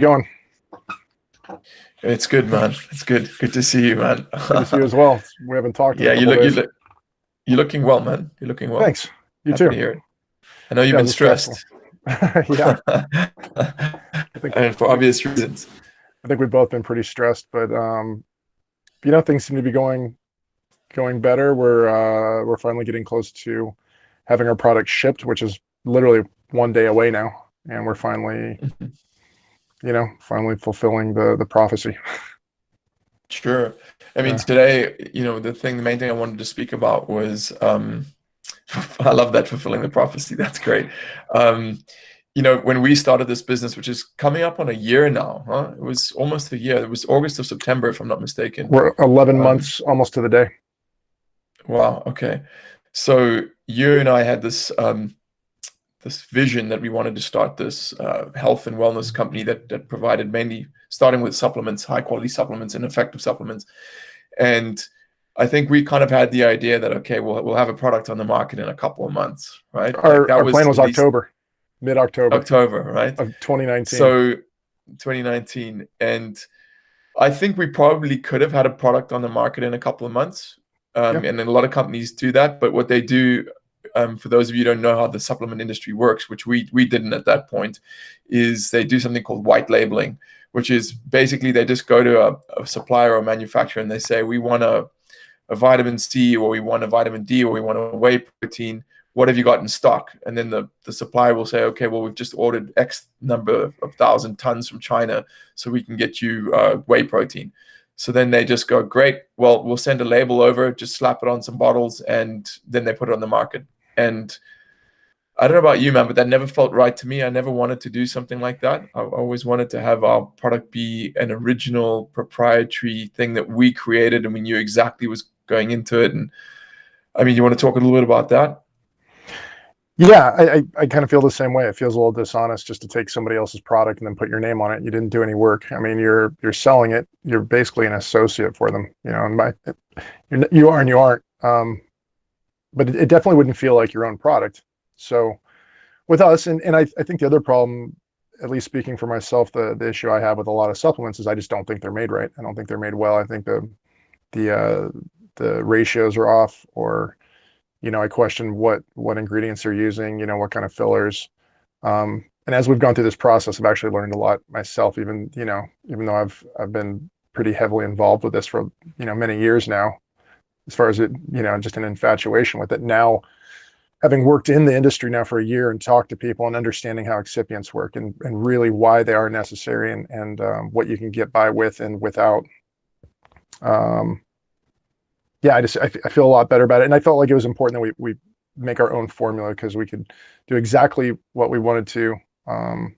Going. It's good, man. It's good. Good to see you, man. Good to see you as well. We haven't talked in a Yeah, couple days. you're looking well, man. You're looking well. Thanks. You Happy too. to hear it. I know you've Yeah, it been was stressful. stressed. Yeah, I think And for obvious reasons. I think we've both been pretty stressed, but things seem to be going better. We're finally getting close to having our product shipped, which is literally one day away now, and we're finally fulfilling the prophecy. Sure. I mean, Yeah. today, the main thing I wanted to speak about was I love that, fulfilling the prophecy. That's great. When we started this business, which is coming up on a year now, huh? It was almost a year. It was August or September, if I'm not mistaken. We're 11 Um, months almost to the day. wow. Okay. So you and I had this vision that we wanted to start this health and wellness company that provided, mainly starting with supplements, high quality supplements and effective supplements. And I think we kind of had the idea that, okay, we'll have a product on the market in a couple of months, right? Like that Our was plan was at least October, mid-October October, right? of 2019. So 2019. And I think we probably could have had a product on the market in a couple of months. Yeah. And then a lot of companies do that. But what they do, for those of you who don't know how the supplement industry works, which we didn't at that point, is they do something called white labeling, which is basically they just go to a supplier or manufacturer and they say, we want a vitamin C, or we want a vitamin D, or we want a whey protein. What have you got in stock? And then the supplier will say, okay, well, we've just ordered X number of 1,000 tons from China, so we can get you whey protein. So then they just go, great, well, we'll send a label over, just slap it on some bottles, and then they put it on the market. And I don't know about you, man, but that never felt right to me. I never wanted to do something like that. I always wanted to have our product be an original proprietary thing that we created and we knew exactly was going into it. And I mean, you want to talk a little bit about that? Yeah, I kind of feel the same way. It feels a little dishonest just to take somebody else's product and then put your name on it. You didn't do any work. I mean, you're selling it. You're basically an associate for them, and you are and you aren't. But it definitely wouldn't feel like your own product. So with us, and I think the other problem, at least speaking for myself, the issue I have with a lot of supplements is I just don't think they're made right. I don't think they're made well. I think the ratios are off, or I question what ingredients they're using, what kind of fillers. And as we've gone through this process, I've actually learned a lot myself, even though I've been pretty heavily involved with this for, many years now, as far as it, just an infatuation with it. Now, having worked in the industry now for a year and talked to people and understanding how excipients work and really why they are necessary, and what you can get by with and without. Yeah, I feel a lot better about it. And I felt like it was important that we make our own formula, because we could do exactly what we wanted to. And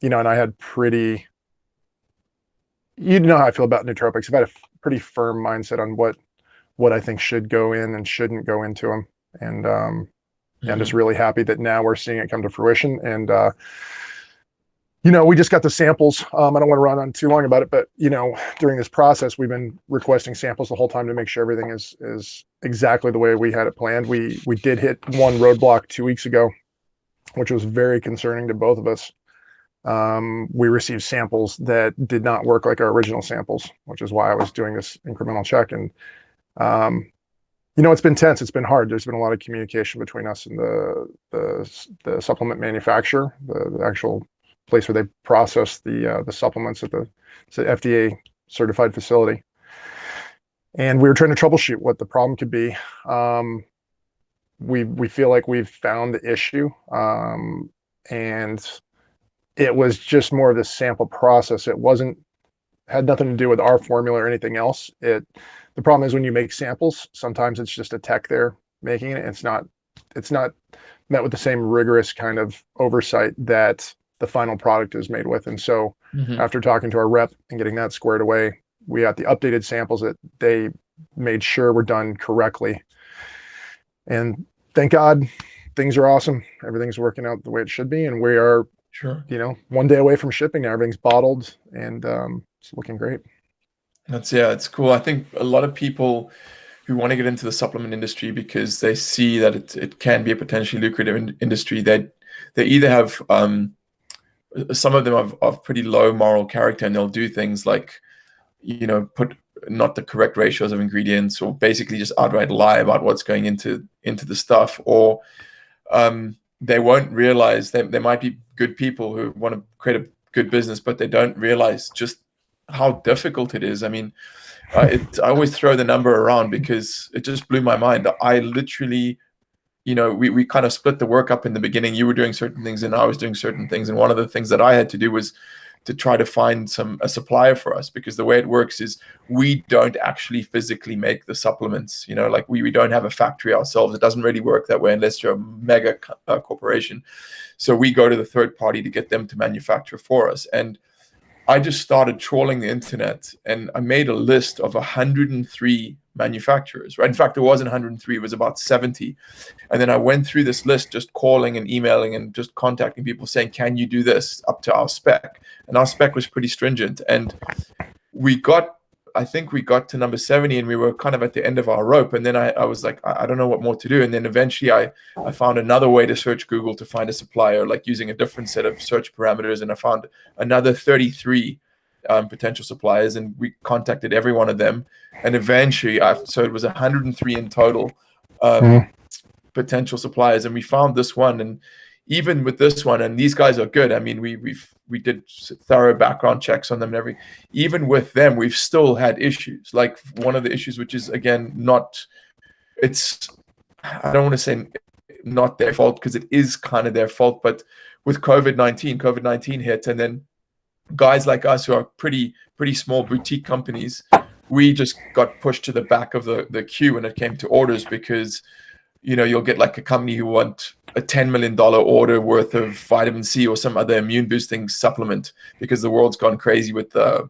I had you know how I feel about nootropics. I've had a pretty firm mindset on what I think should go in and shouldn't go into them. And yeah, I'm just really happy that now we're seeing it come to fruition. And we just got the samples. I don't want to run on too long about it, but during this process, we've been requesting samples the whole time to make sure everything is exactly the way we had it planned. We did hit one roadblock 2 weeks ago, which was very concerning to both of us. We received samples that did not work like our original samples, which is why I was doing this incremental check. And it's been tense. It's been hard. There's been a lot of communication between us and the supplement manufacturer, the actual place where they process the supplements at the FDA certified facility. And we were trying to troubleshoot what the problem could be. We feel like we've found the issue, and it was just more of the sample process. It had nothing to do with our formula or anything else. The problem is when you make samples, sometimes it's just a tech there making it. It's not met with the same rigorous kind of oversight that the final product is made with. And so after talking to our rep and getting that squared away, we got the updated samples that they made sure were done correctly. And thank God, things are awesome. Everything's working out the way it should be. And we are, Sure. one day away from shipping now. Everything's bottled, and it's looking great. It's cool. I think a lot of people who want to get into the supplement industry because they see that it can be a potentially lucrative industry, they either have some of them of pretty low moral character, and they'll do things like, put not the correct ratios of ingredients, or basically just outright lie about what's going into the stuff. Or they won't realize that there might be good people who want to create a good business, but they don't realize just how difficult it is. I mean, I always throw the number around because it just blew my mind. I literally, we kind of split the work up in the beginning. You were doing certain things and I was doing certain things. And one of the things that I had to do was to try to find a supplier for us, because the way it works is we don't actually physically make the supplements. Like we don't have a factory ourselves. It doesn't really work that way unless you're a mega corporation. So we go to the third party to get them to manufacture for us. And I just started trawling the internet, and I made a list of 103 manufacturers, right? In fact, it wasn't 103, it was about 70. And then I went through this list, just calling and emailing and just contacting people saying, can you do this up to our spec? And our spec was pretty stringent. And I think we got to number 70, and we were kind of at the end of our rope. And then I was like, I don't know what more to do. And then eventually I found another way to search Google to find a supplier, like using a different set of search parameters. And I found another 33 potential suppliers, and we contacted every one of them. And eventually, so it was 103 in total potential suppliers. And we found this one. And even with this one, and these guys are good. I mean, we did thorough background checks on them and even with them, we've still had issues. Like one of the issues, which is again, I don't want to say not their fault, because it is kind of their fault, but with COVID-19 hit, and then guys like us who are pretty small boutique companies, we just got pushed to the back of the queue when it came to orders, because you'll get like a company who want a $10 million order worth of vitamin C or some other immune boosting supplement, because the world's gone crazy with the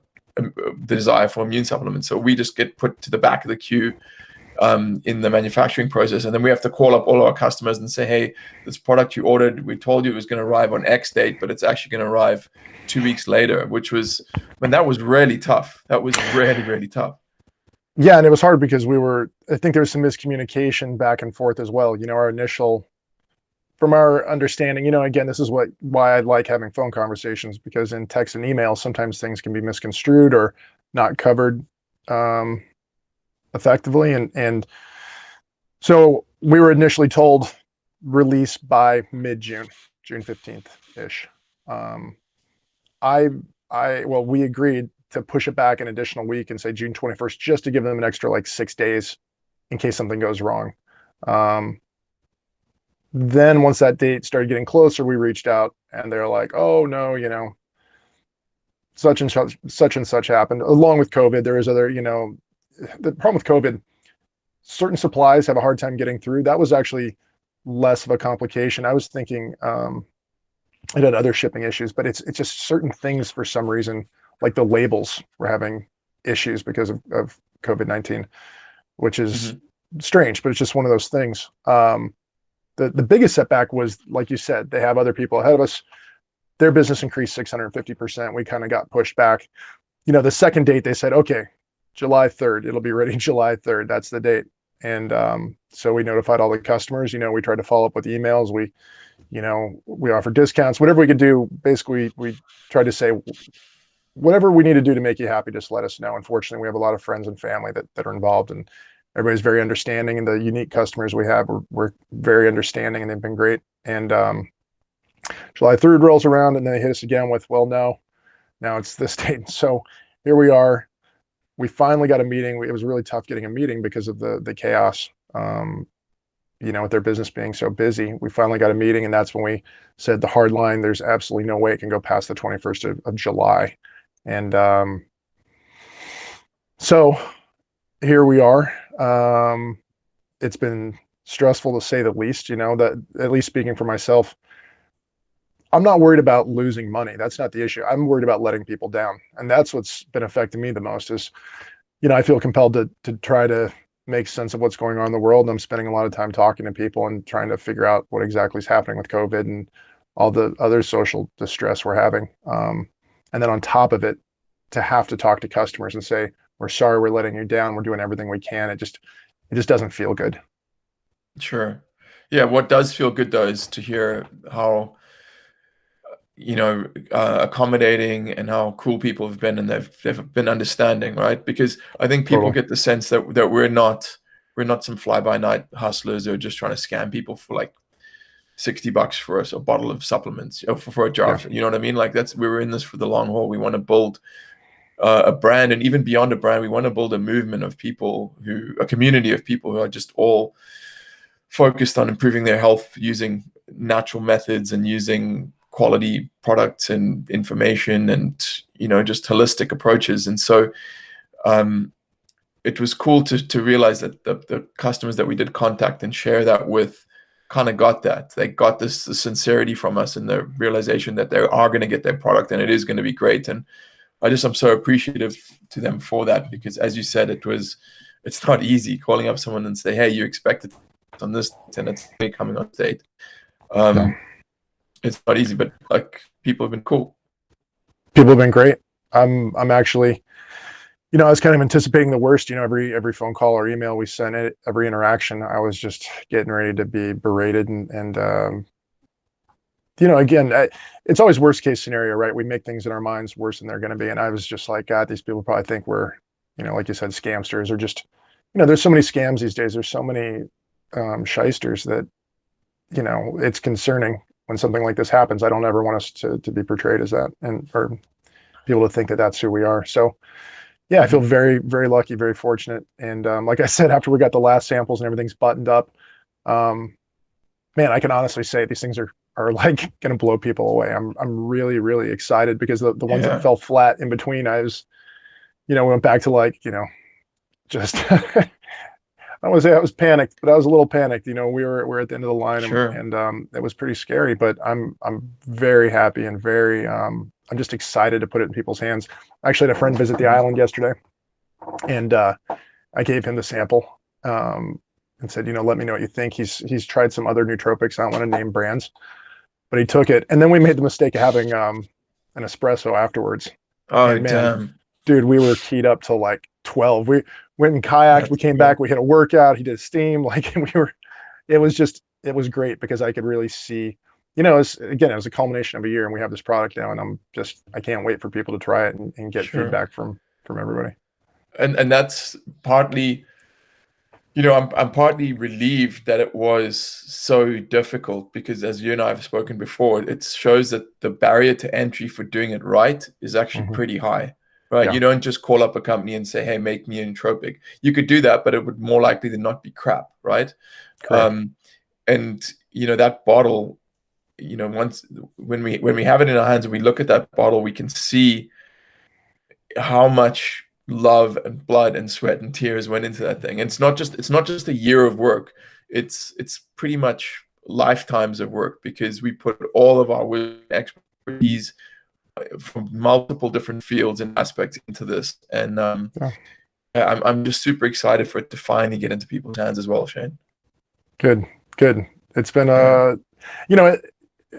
desire for immune supplements. So we just get put to the back of the queue in the manufacturing process. And then we have to call up all our customers and say, hey, this product you ordered, we told you it was going to arrive on X date, but it's actually going to arrive 2 weeks later, that was really tough. That was really, really tough. Yeah, and it was hard because I think there was some miscommunication back and forth as well. From our understanding, again, this is why I like having phone conversations, because in text and email, sometimes things can be misconstrued or not covered effectively. And so we were initially told release by mid-June, June 15th ish. We agreed to push it back an additional week and say June 21st, just to give them an extra like 6 days in case something goes wrong. Then once that date started getting closer, we reached out and they're like, oh no, such and such happened. Along with COVID, there is other, the problem with COVID, certain supplies have a hard time getting through. That was actually less of a complication. I was thinking it had other shipping issues, but it's just certain things for some reason, like the labels were having issues because of COVID-19, which is strange, but it's just one of those things. The biggest setback was, like you said, they have other people ahead of us. Their business increased 650%. We kind of got pushed back. The second date, they said, okay, July 3rd, it'll be ready July 3rd. That's the date. And so we notified all the customers. We tried to follow up with emails. We offered discounts, whatever we could do. Basically, we tried to say, whatever we need to do to make you happy, just let us know. Unfortunately, we have a lot of friends and family that are involved, and everybody's very understanding. And the unique customers we have, we're very understanding, and they've been great. And July 3rd rolls around, and then they hit us again with, well, no, now it's this date. So here we are. We finally got a meeting. It was really tough getting a meeting because of the chaos, with their business being so busy. We finally got a meeting, and that's when we said the hard line, there's absolutely no way it can go past the 21st of July. And so here we are. It's been stressful to say the least, that at least speaking for myself, I'm not worried about losing money. That's not the issue. I'm worried about letting people down. And that's what's been affecting me the most is, I feel compelled to try to make sense of what's going on in the world. And I'm spending a lot of time talking to people and trying to figure out what exactly is happening with COVID and all the other social distress we're having. And then on top of it, to have to talk to customers and say, we're sorry, we're letting you down. We're doing everything we can. It just doesn't feel good. Sure. Yeah. What does feel good though is to hear how accommodating, and how cool people have been, and they've been understanding, right? Because I think people Totally. get the sense that we're not some fly by night hustlers who are just trying to scam people for like $60 for us a bottle of supplements, for a jar Yeah. of, you know what I mean? Like we're in this for the long haul. We want to build a brand, and even beyond a brand, we want to build a movement of people, a community of people who are just all focused on improving their health using natural methods and using quality products and information, and just holistic approaches. And so um, it was cool to realize that the customers that we did contact and share that with kind of got that. They got this sincerity from us, and the realization that they are going to get their product and it is going to be great. And I'm so appreciative to them for that, because as you said, it's not easy calling up someone and say, hey, you expected on this and it's coming on date. No, It's not easy, but like people have been cool. people have been great. I'm actually, I was kind of anticipating the worst. Every phone call or email we sent, every interaction, I was just getting ready to be berated, and again, it's always worst case scenario, right? We make things in our minds worse than they're going to be, and I was just like, God, these people probably think we're, like you said, scamsters, or just, there's so many scams these days. There's so many shysters that, it's concerning when something like this happens. I don't ever want us to be portrayed as that, and or people to think that that's who we are. So yeah, I feel Mhm. very, very lucky, very fortunate. And like I said, after we got the last samples and everything's buttoned up, um, man, I can honestly say these things are like going to blow people away. I'm really, really excited, because the ones that Yeah, fell flat in between, I was, went back to like, just I don't want to say I was panicked, but I was a little panicked. We're at the end of the line, and, sure. and it was pretty scary. But I'm very happy, and very I'm just excited to put it in people's hands. I actually had a friend visit the island yesterday, and I gave him the sample, and said, let me know what you think. He's tried some other nootropics. I don't want to name brands, but he took it, and then we made the mistake of having an espresso afterwards. Oh, And man, damn. dude, we were keyed up till like 12. We went and kayaked. We That's came back. cool. We hit a workout. He did steam. Like we were. It was great, because I could really see. It was a culmination of a year, and we have this product now, and I can't wait for people to try it, and get Sure. feedback from everybody. And that's partly, I'm partly relieved that it was so difficult, because as you and I have spoken before, it shows that the barrier to entry for doing it right is actually Hmm. pretty high, right? Yeah, You don't just call up a company and say, hey, make me a nootropic. You could do that, but it would more likely than not be crap, right? correct. Um, and that bottle, once when we have it in our hands and we look at that bottle, we can see how much love and blood and sweat and tears went into that thing. And it's not just a year of work. It's pretty much lifetimes of work, because we put all of our expertise from multiple different fields and aspects into this. And Yeah, I'm just super excited for it to finally get into people's hands as well, Shane. good, good. It's been Yeah, you know, it,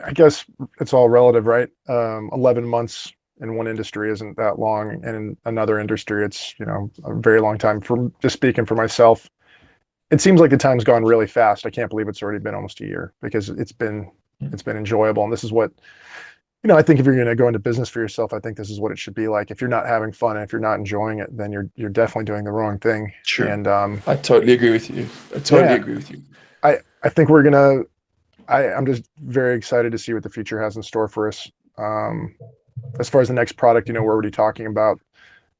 I guess it's all relative, right? 11 months in one industry isn't that long, and in another industry, it's a very long time. For just speaking for myself, it seems like the time's gone really fast. I can't believe it's already been almost a year, because it's been enjoyable, and this is what I think if you're going to go into business for yourself, I think this is what it should be like. If you're not having fun and if you're not enjoying it, then you're definitely doing the wrong thing. sure. And I totally agree with you. I totally yeah, agree with you. I think we're gonna. I'm just very excited to see what the future has in store for us. Um, as far as the next product, we're already talking about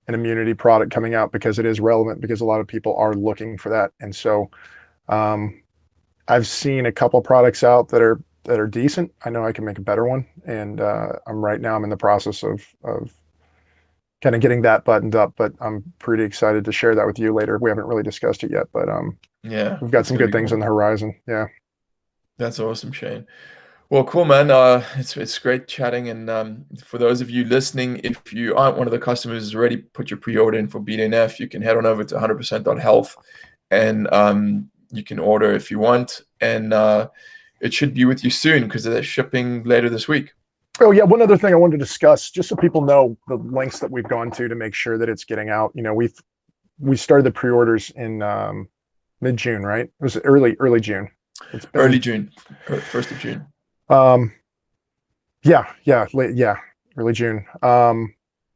an immunity product coming out, because it is relevant, because a lot of people are looking for that. And so um, I've seen a couple products out that are decent. I know I can make a better one, and I'm in the process of kind of getting that buttoned up. But I'm pretty excited to share that with you later. We haven't really discussed it yet, but Yeah, we've got that's some gonna good be things on cool. the horizon. Yeah. That's awesome, Shane. Well, cool, man. It's great chatting. And for those of you listening, if you aren't one of the customers who's already put your pre-order in for BDNF, you can head on over to 100%.health, and you can order if you want. And it should be with you soon, because they're shipping later this week. Oh yeah, one other thing I wanted to discuss, just so people know the lengths that we've gone to make sure that it's getting out. We started the pre-orders in mid-June, right? It was early June. It's Early been June, 1st of June. um, Yeah, early June.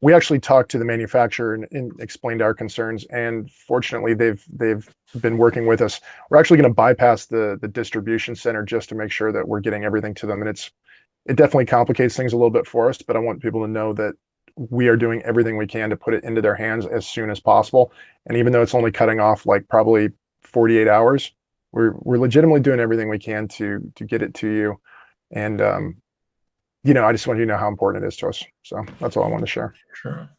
We actually talked to the manufacturer and explained our concerns, and fortunately, they've been working with us. We're actually going to bypass the distribution center just to make sure that we're getting everything to them, and it definitely complicates things a little bit for us. But I want people to know that we are doing everything we can to put it into their hands as soon as possible. And even though it's only cutting off like probably 48 hours, we're legitimately doing everything we can to get it to you. And I just want you to know how important it is to us. So that's all I wanted to share. Sure.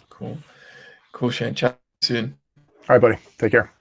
Cool. Cool, Shane. Chat soon. All right, buddy. Take care.